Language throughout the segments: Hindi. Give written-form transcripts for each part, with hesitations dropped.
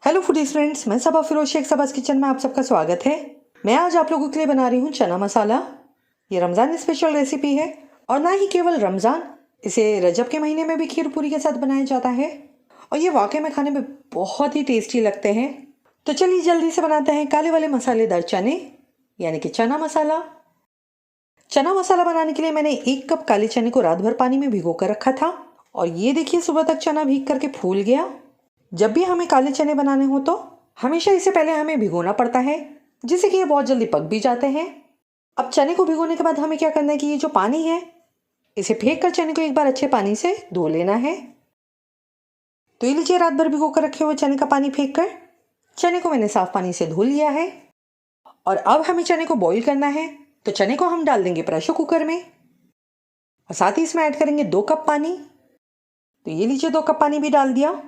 हेलो फूडीज फ्रेंड्स, मैं सबा फिरोशी सबास किचन में आप सबका स्वागत है। मैं आज आप लोगों के लिए बना रही हूँ चना मसाला। ये रमज़ान स्पेशल रेसिपी है और ना ही केवल रमज़ान, इसे रजब के महीने में भी खीर पूरी के साथ बनाया जाता है और ये वाकई में खाने में बहुत ही टेस्टी लगते हैं। तो चलिए जल्दी से बनाते हैं काले वाले मसालेदार चने यानी कि चना मसाला। चना मसाला बनाने के लिए मैंने 1 कप काले चने को रात भर पानी में भिगो कर रखा था और ये देखिए सुबह तक चना भीग करके फूल गया। जब भी हमें काले चने बनाने हो तो हमेशा इससे पहले हमें भिगोना पड़ता है, जिससे कि ये बहुत जल्दी पक भी जाते हैं। अब चने को भिगोने के बाद हमें क्या करना है कि ये जो पानी है इसे फेंक कर चने को एक बार अच्छे पानी से धो लेना है। तो ये लीजिए, रात भर भिगो कर रखे हुए चने का पानी फेंक कर चने को मैंने साफ पानी से धो लिया है और अब हमें चने को बॉईल करना है। तो चने को हम डाल देंगे प्रेशर कुकर में और साथ ही इसमें ऐड करेंगे 2 कप पानी। तो ये लीजिए 2 कप पानी भी डाल दिया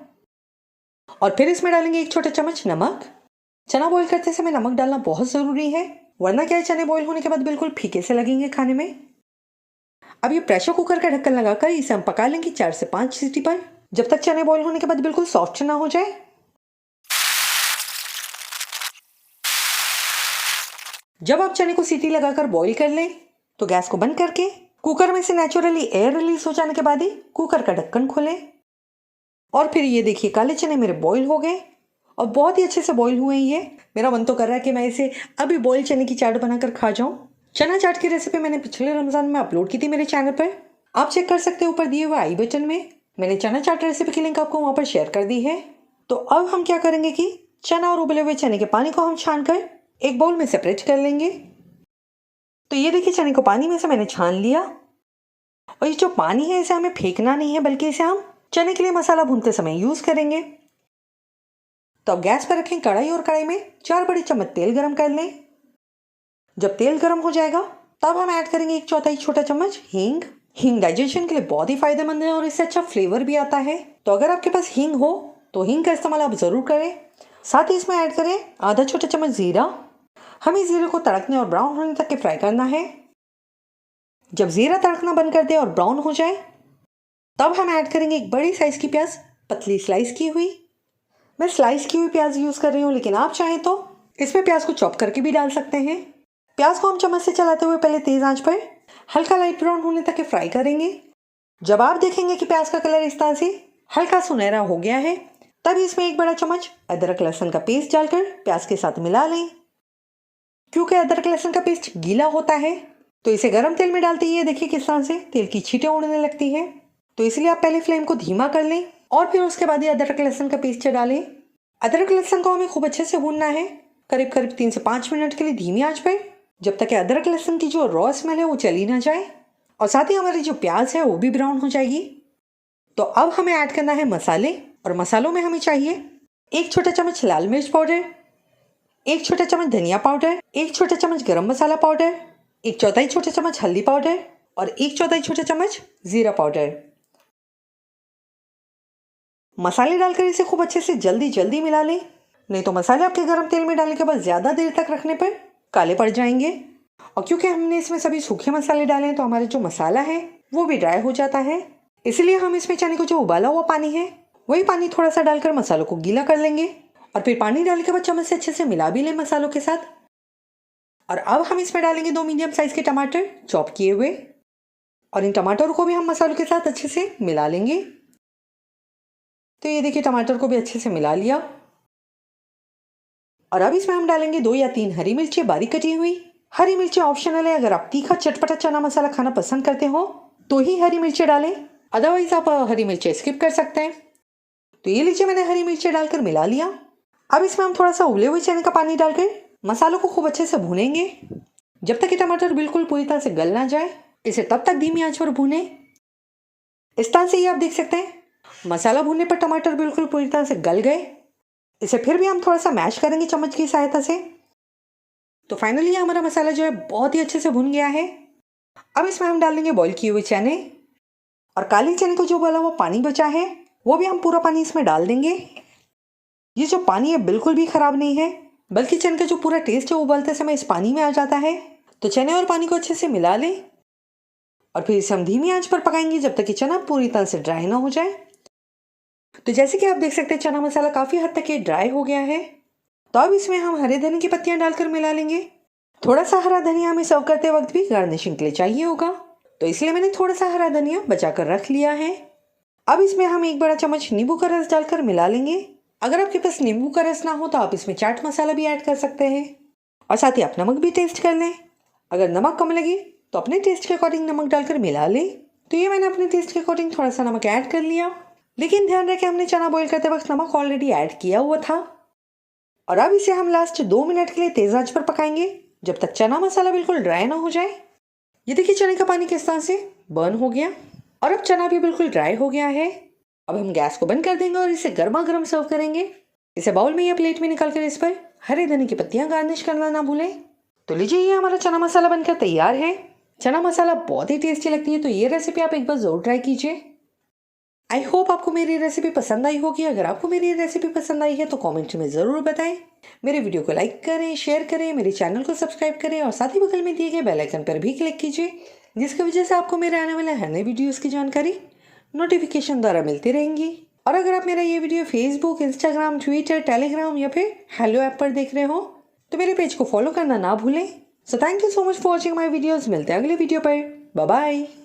और फिर इसमें डालेंगे 1 छोटा चम्मच नमक। चना बॉईल करते समय नमक डालना बहुत ज़रूरी है, वरना क्या है चने बॉईल होने के बाद बिल्कुल फीके से लगेंगे खाने में। अब ये प्रेशर कुकर का ढक्कन लगाकर इसे हम पका लेंगे 4 से 5 सीटी पर, जब तक चने बॉईल होने के बाद बिल्कुल सॉफ्ट ना हो जाए। जब आप चने को सीटी लगाकर बॉईल कर लें तो गैस को बंद करके कुकर में से नेचुरली एयर रिलीज हो जाने के बाद ही कुकर का ढक्कन खोलें। और फिर ये देखिए काले चने मेरे बॉईल हो गए और बहुत ही अच्छे से बॉईल हुए हैं। ये मेरा मन तो कर रहा है कि मैं इसे अभी बॉईल चने की चाट बनाकर खा जाऊं। चना चाट की रेसिपी मैंने पिछले रमज़ान में अपलोड की थी मेरे चैनल पर, आप चेक कर सकते हैं ऊपर दिए हुए आई बटन में। मैंने चना चाट रेसिपी की लिंक आपको वहाँ पर शेयर कर दी है। तो अब हम क्या करेंगे कि चना और उबले हुए चने के पानी को हम छान कर एक बाउल में सेपरेट कर लेंगे। तो ये देखिए चने को पानी में से मैंने छान लिया और ये जो पानी है इसे हमें फेंकना नहीं है, बल्कि इसे हम चने के लिए मसाला भूनते समय यूज करेंगे। तो अब गैस पर रखें कढ़ाई और कढ़ाई में 4 बड़े चम्मच तेल गरम कर लें। जब तेल गरम हो जाएगा तब हम ऐड करेंगे 1/4 छोटा चम्मच हींग। हींग डाइजेशन के लिए बहुत ही फायदेमंद है और इससे अच्छा फ्लेवर भी आता है। तो अगर आपके पास हींग हो तो हींग का इस्तेमाल आप जरूर करें। साथ ही इसमें ऐड करें आधा छोटा चम्मच जीरा। हमें जीरे को तड़कने और ब्राउन होने तक के फ्राई करना है। जब जीरा तड़कना बंद कर दे और ब्राउन हो जाए तब हम ऐड करेंगे 1 बड़ी साइज की प्याज, पतली स्लाइस की हुई। मैं स्लाइस की हुई प्याज यूज कर रही हूँ, लेकिन आप चाहें तो इसमें प्याज को चॉप करके भी डाल सकते हैं। प्याज को हम चम्मच से चलाते हुए पहले तेज आंच पर हल्का लाइट ब्राउन होने तक के फ्राई करेंगे। जब आप देखेंगे कि प्याज का कलर इस तरह से हल्का सुनहरा हो गया है तब इसमें 1 बड़ा चम्मच अदरक लहसुन का पेस्ट डालकर प्याज के साथ मिला लें। क्योंकि अदरक लहसुन का पेस्ट गीला होता है तो इसे गर्म तेल में डालते ही देखिए किस तरह से तेल की छींटें उड़ने लगती हैं। तो इसलिए आप पहले फ्लेम को धीमा कर लें और फिर उसके बाद ही अदरक लहसुन का पेस्ट डालें। अदरक लहसुन को हमें खूब अच्छे से भूनना है, करीब 3 से 5 मिनट के लिए धीमी आंच पर, जब तक कि अदरक लहसुन की जो रॉ स्मेल है वो चली ना जाए और साथ ही हमारी जो प्याज है वो भी ब्राउन हो जाएगी। तो अब हमें ऐड करना है मसाले और मसालों में हमें चाहिए 1 छोटा चम्मच लाल मिर्च पाउडर, 1 छोटा चम्मच धनिया पाउडर, 1 छोटा चम्मच गरम मसाला पाउडर, 1/4 छोटा चम्मच हल्दी पाउडर और 1/4 छोटा चम्मच जीरा पाउडर। मसाले डालकर इसे खूब अच्छे से जल्दी मिला लें, नहीं तो मसाले आपके गर्म तेल में डालने के बाद ज़्यादा देर तक रखने पर काले पड़ जाएंगे। और क्योंकि हमने इसमें सभी सूखे मसाले डाले हैं तो हमारा जो मसाला है वो भी ड्राई हो जाता है। इसलिए हम इसमें चने को जो उबाला हुआ पानी है वही पानी थोड़ा सा डालकर मसालों को गीला कर लेंगे और फिर पानी डालने के बाद चम्मच से अच्छे से मिला भी लें मसालों के साथ। और अब हम इसमें डालेंगे 2 मीडियम साइज के टमाटर चॉप किए हुए और इन टमाटरों को भी हम मसालों के साथ अच्छे से मिला लेंगे। तो ये देखिए टमाटर को भी अच्छे से मिला लिया और अब इसमें हम डालेंगे 2 या 3 हरी मिर्ची बारीक कटी हुई। हरी मिर्ची ऑप्शनल है, अगर आप तीखा चटपटा चना मसाला खाना पसंद करते हो तो ही हरी मिर्ची डालें, अदरवाइज आप हरी मिर्ची स्किप कर सकते हैं। तो ये लीजिए मैंने हरी मिर्ची डालकर मिला लिया। अब इसमें हम थोड़ा सा उबले हुए चने का पानी डालकर मसालों को खूब अच्छे से भूनेंगे जब तक कि टमाटर बिल्कुल पूरी तरह से गल ना जाए। इसे तब तक धीमी आंच पर भूनें। इस तरह से ही आप देख सकते हैं मसाला भूनने पर टमाटर बिल्कुल पूरी तरह से गल गए। इसे फिर भी हम थोड़ा सा मैश करेंगे चम्मच की सहायता से। तो फाइनली हमारा मसाला जो है बहुत ही अच्छे से भुन गया है। अब इसमें हम डालेंगे बॉईल किए हुए चने और काले चने को जो उबाला हुआ पानी बचा है वो भी हम पूरा पानी इसमें डाल देंगे। ये जो पानी है बिल्कुल भी खराब नहीं है, बल्कि चने का जो पूरा टेस्ट है उबालते समय इस पानी में आ जाता है। तो चने और पानी को अच्छे से मिला लें और फिर इसे हम धीमी आंच पर पकाएंगे जब तक कि चना पूरी तरह से ड्राई ना हो जाए। तो जैसे कि आप देख सकते हैं चना मसाला काफ़ी हद तक ये ड्राई हो गया है। तो अब इसमें हम हरे धनिया की पत्तियां डालकर मिला लेंगे। थोड़ा सा हरा धनिया हमें सर्व करते वक्त भी गार्निशिंग के लिए चाहिए होगा, तो इसलिए मैंने थोड़ा सा हरा धनिया बचा कर रख लिया है। अब इसमें हम 1 बड़ा चम्मच नींबू का रस डालकर मिला लेंगे। अगर आपके पास नींबू का रस ना हो तो आप इसमें चाट मसाला भी ऐड कर सकते हैं, और साथ ही आप नमक भी टेस्ट कर लें। अगर नमक कम लगे तो अपने टेस्ट के अकॉर्डिंग नमक डालकर मिला लें। तो ये मैंने अपने टेस्ट के अकॉर्डिंग थोड़ा सा नमक ऐड कर लिया, लेकिन ध्यान रखें हमने चना बॉईल करते वक्त नमक ऑलरेडी ऐड किया हुआ था। और अब इसे हम लास्ट 2 मिनट के लिए तेज आंच पर पकाएंगे, जब तक चना मसाला बिल्कुल ड्राई ना हो जाए। ये देखिए चने का पानी किस तरह से बर्न हो गया, और अब चना भी बिल्कुल ड्राई हो गया है। अब हम गैस को बंद कर देंगे और इसे गर्मा गर्म सर्व करेंगे। इसे बाउल में या प्लेट में निकालकर इस पर हरे धनिया की पत्तियां गार्निश करना ना भूलें। तो लीजिए, ये हमारा चना मसाला बनकर तैयार है। चना मसाला बहुत ही टेस्टी लगती है, तो ये रेसिपी आप एक बार जरूर ट्राई कीजिए। आई होप आपको मेरी रेसिपी पसंद आई होगी। अगर आपको मेरी रेसिपी पसंद आई है तो कमेंट में ज़रूर बताएं। मेरे वीडियो को लाइक करें, शेयर करें, मेरे चैनल को सब्सक्राइब करें, और साथ ही बगल में दिए गए बेल आइकन पर भी क्लिक कीजिए, जिसकी वजह से आपको मेरे आने वाले हर नए वीडियोज़ की जानकारी नोटिफिकेशन द्वारा मिलती रहेंगी। और अगर आप मेरा ये video Facebook, Instagram, Twitter, Telegram या फिर हेलो ऐप पर देख रहे हो तो मेरे पेज को फॉलो करना ना भूलें। So thank you so much for watching my videos. मिलते हैं अगले वीडियो पर। Bye bye.